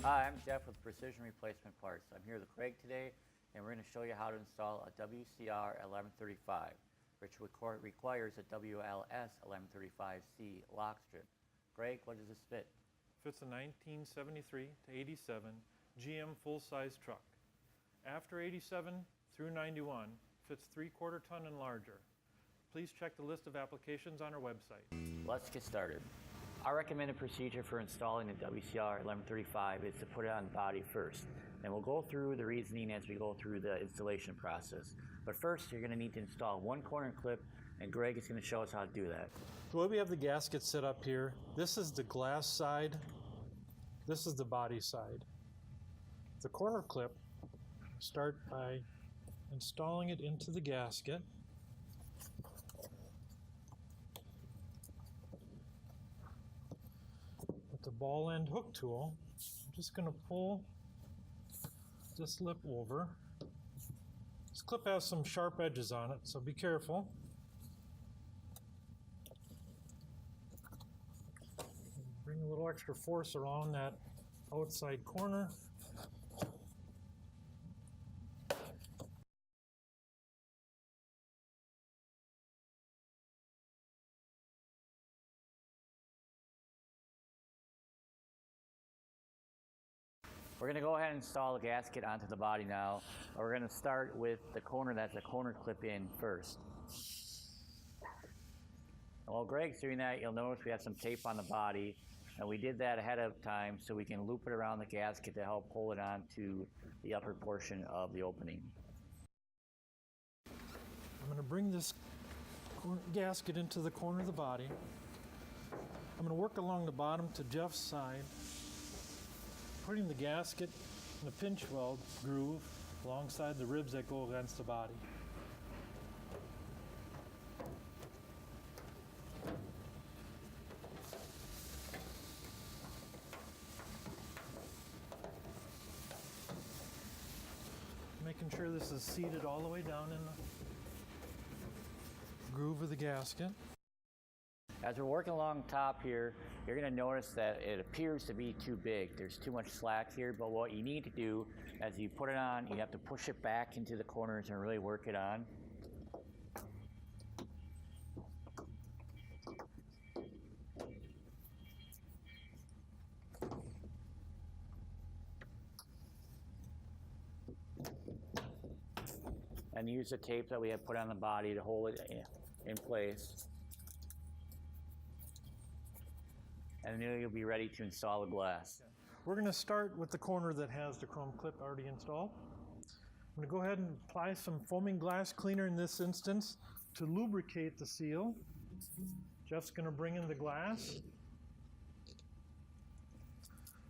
Hi, I'm Jeff with Precision Replacement Parts. I'm here with Craig today, and we're going to show you how to install a WCR 1135, which requires a WLS 1135C lock strip. Greg, what does this fit? Fits a 1973 to 87 GM full-size truck. After 87 through 91, fits 3/4 ton and larger. Please check the list of applications on our website. Let's get started. Our recommended procedure for installing the WCR 1135 is to put it on the body first. And we'll go through the reasoning as we go through the installation process. But first, you're going to need to install one corner clip, and Greg is going to show us how to do that. The way we have the gasket set up here, this is the glass side, this is the body side. The corner clip, start by installing it into the gasket. With the ball end hook tool, I'm just going to pull this lip over. This clip has some sharp edges on it, so be careful. Bring a little extra force around that outside corner. We're going to go ahead and install the gasket onto the body now. We're going to start with the corner that's a corner clip in first. And while Greg's doing that, you'll notice we have some tape on the body, and we did that ahead of time so we can loop it around the gasket to help pull it onto the upper portion of the opening. I'm going to bring this gasket into the corner of the body. I'm going to work along the bottom to Jeff's side, putting the gasket in a pinch weld groove alongside the ribs that go against the body. Making sure this is seated all the way down in the groove of the gasket. As we're working along top here, you're going to notice that it appears to be too big. There's too much slack here, but what you need to do as you put it on, you have to push it back into the corners and really work it on. And use the tape that we have put on the body to hold it in place. And then you'll be ready to install the glass. We're going to start with the corner that has the chrome clip already installed. I'm going to go ahead and apply some foaming glass cleaner in this instance to lubricate the seal. Jeff's going to bring in the glass.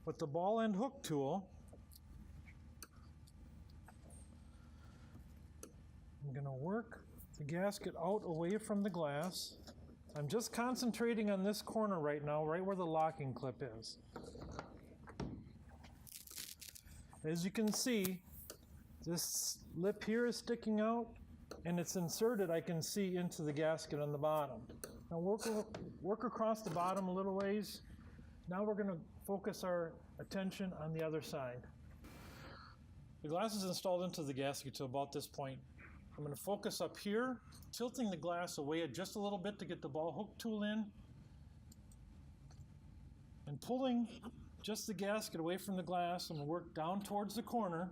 With the ball end hook tool, I'm going to work the gasket out away from the glass. I'm just concentrating on this corner right now, right where the locking clip is. As you can see, this lip here is sticking out, and it's inserted, I can see, into the gasket on the bottom. Now work across the bottom a little ways. Now we're going to focus our attention on the other side. The glass is installed into the gasket to about this point. I'm going to focus up here, tilting the glass away just a little bit to get the ball hook tool in, and pulling just the gasket away from the glass. I'm going to work down towards the corner,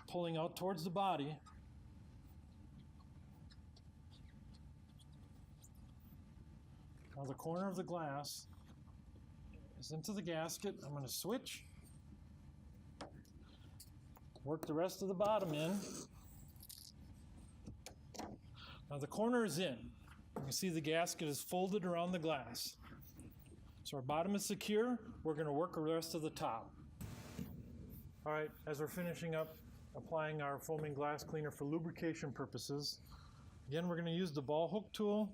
pulling out towards the body. Now the corner of the glass is into the gasket. I'm going to switch, work the rest of the bottom in. Now the corner is in. You can see the gasket is folded around the glass. So our bottom is secure. We're going to work the rest of the top. All right, as we're finishing up applying our foaming glass cleaner for lubrication purposes, again, we're going to use the ball hook tool,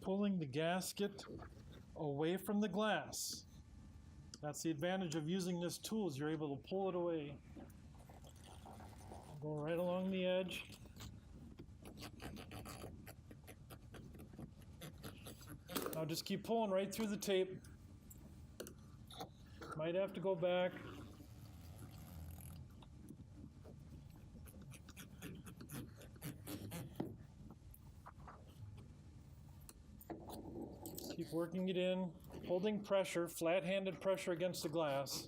pulling the gasket away from the glass. That's the advantage of using this tool, is you're able to pull it away. Go right along the edge. Now just keep pulling right through the tape. Might have to go back. Keep working it in, holding pressure, flat-handed pressure against the glass.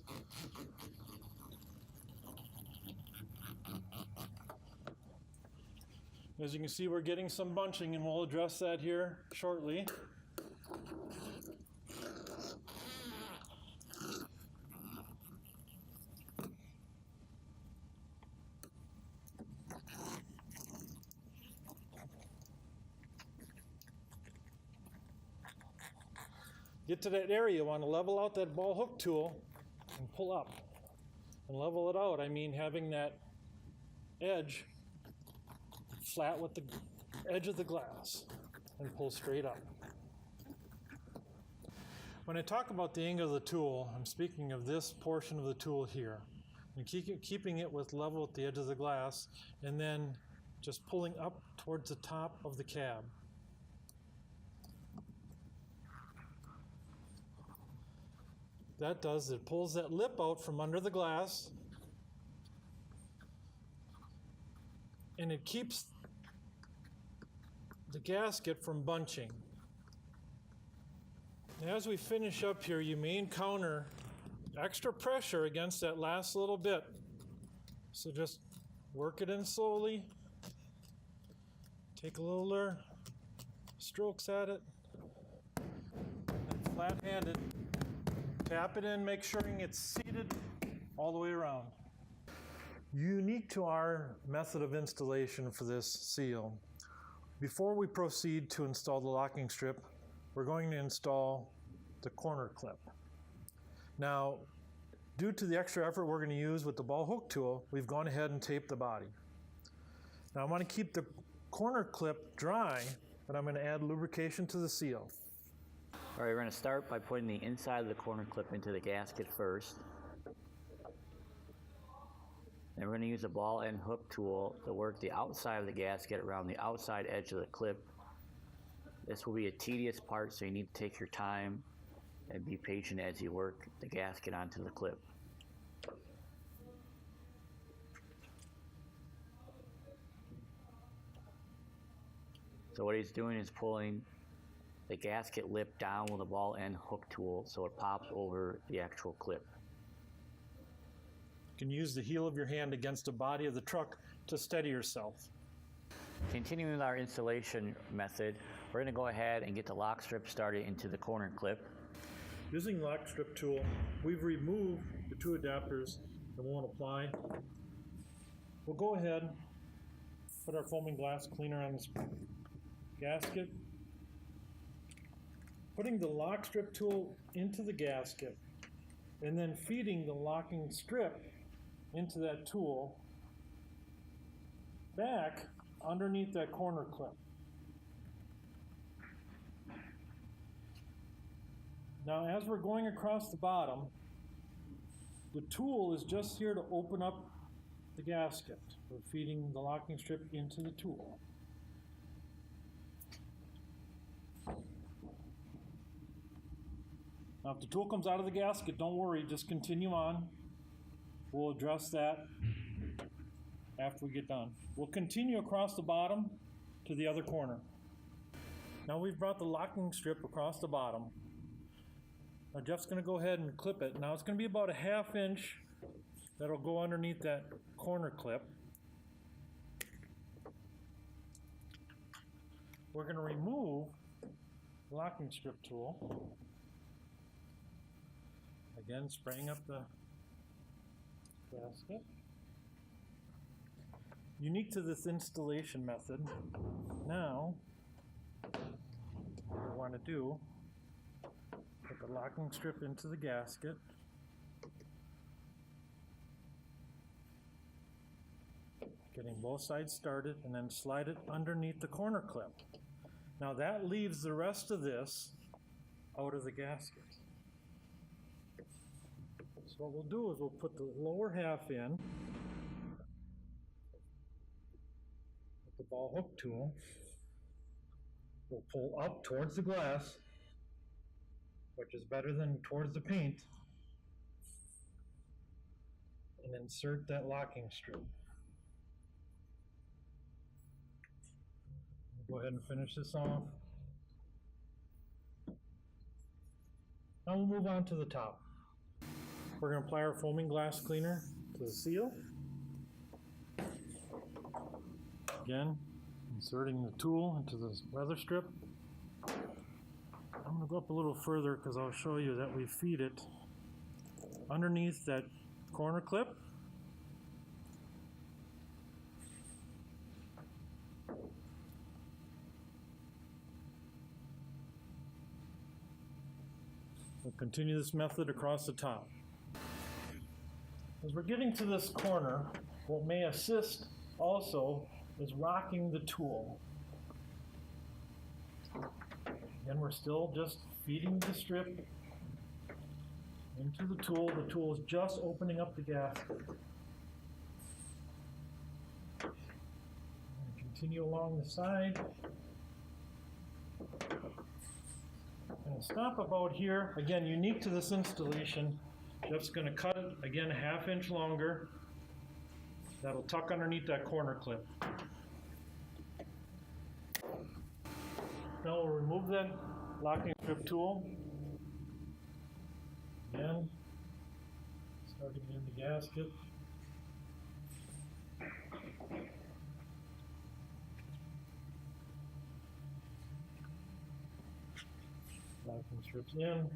As you can see, we're getting some bunching, and we'll address that here shortly. Get to that area, you want to level out that ball hook tool and pull up. And level it out, I mean having that edge flat with the edge of the glass and pull straight up. When I talk about the angle of the tool, I'm speaking of this portion of the tool here. And keeping it with level at the edge of the glass, and then just pulling up towards the top of the cab. That does, it pulls that lip out from under the glass, and it keeps the gasket from bunching. As we finish up here, you may encounter extra pressure against that last little bit. So just work it in slowly. Take a little strokes at it. And flat-handed. Tap it in, make sure it's seated all the way around. Unique to our method of installation for this seal, before we proceed to install the locking strip, we're going to install the corner clip. Now, due to the extra effort we're going to use with the ball hook tool, we've gone ahead and taped the body. Now I want to keep the corner clip dry, but I'm going to add lubrication to the seal. All right, we're going to start by putting the inside of the corner clip into the gasket first. Then we're going to use a ball and hook tool to work the outside of the gasket around the outside edge of the clip. This will be a tedious part, so you need to take your time and be patient as you work the gasket onto the clip. So what he's doing is pulling the gasket lip down with a ball and hook tool so it pops over the actual clip. You can use the heel of your hand against the body of the truck to steady yourself. Continuing with our installation method, we're going to go ahead and get the lock strip started into the corner clip. Using lock strip tool, we've removed the two adapters that won't apply. We'll go ahead, put our foaming glass cleaner on this gasket, putting the lock strip tool into the gasket, and then feeding the locking strip into that tool back underneath that corner clip. Now, as we're going across the bottom, the tool is just here to open up the gasket. We're feeding the locking strip into the tool. Now, if the tool comes out of the gasket, don't worry, just continue on. We'll address that after we get done. We'll continue across the bottom to the other corner. Now we've brought the locking strip across the bottom. Now Jeff's going to go ahead and clip it. Now it's going to be about a 1/2 inch that'll go underneath that corner clip. We're going to remove the locking strip tool. Again, spraying up the gasket. Unique to this installation method, now what we want to do, put the locking strip into the gasket. Getting both sides started, and then slide it underneath the corner clip. Now that leaves the rest of this out of the gasket. So what we'll do is we'll put the lower half in with the ball hook tool. We'll pull up towards the glass, which is better than towards the paint. and insert that locking strip. Go ahead and finish this off. Now we'll move on to the top. We're going to apply our foaming glass cleaner to the seal. Again, inserting the tool into the weather strip. I'm going to go up a little further because I'll show you that we feed it underneath that corner clip. We'll continue this method across the top. As we're getting to this corner, what may assist also is rocking the tool. Again, we're still just feeding the strip into the tool. The tool is just opening up the gasket. Continue along the side. And stop about here. Again, unique to this installation, Jeff's going to cut it again a ½ inch longer. That'll tuck underneath that corner clip. Now we'll remove that locking strip tool. Again, starting in the gasket. Locking strips in,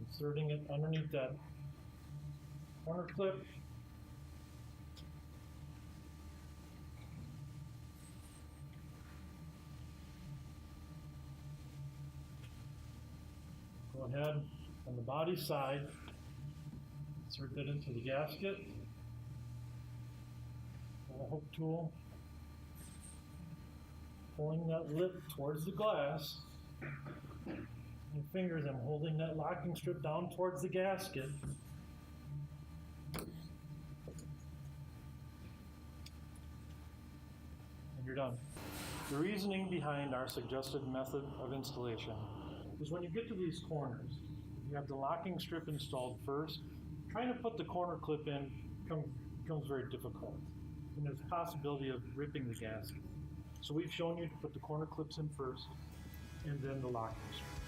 inserting it underneath that corner clip. Go ahead on the body side, insert that into the gasket. The hook tool, pulling that lip towards the glass. And fingers, I'm holding that locking strip down towards the gasket. And you're done. The reasoning behind our suggested method of installation is when you get to these corners, you have the locking strip installed first. Trying to put the corner clip in becomes very difficult. And there's a possibility of ripping the gasket. So we've shown you to put the corner clips in first and then the locking strip.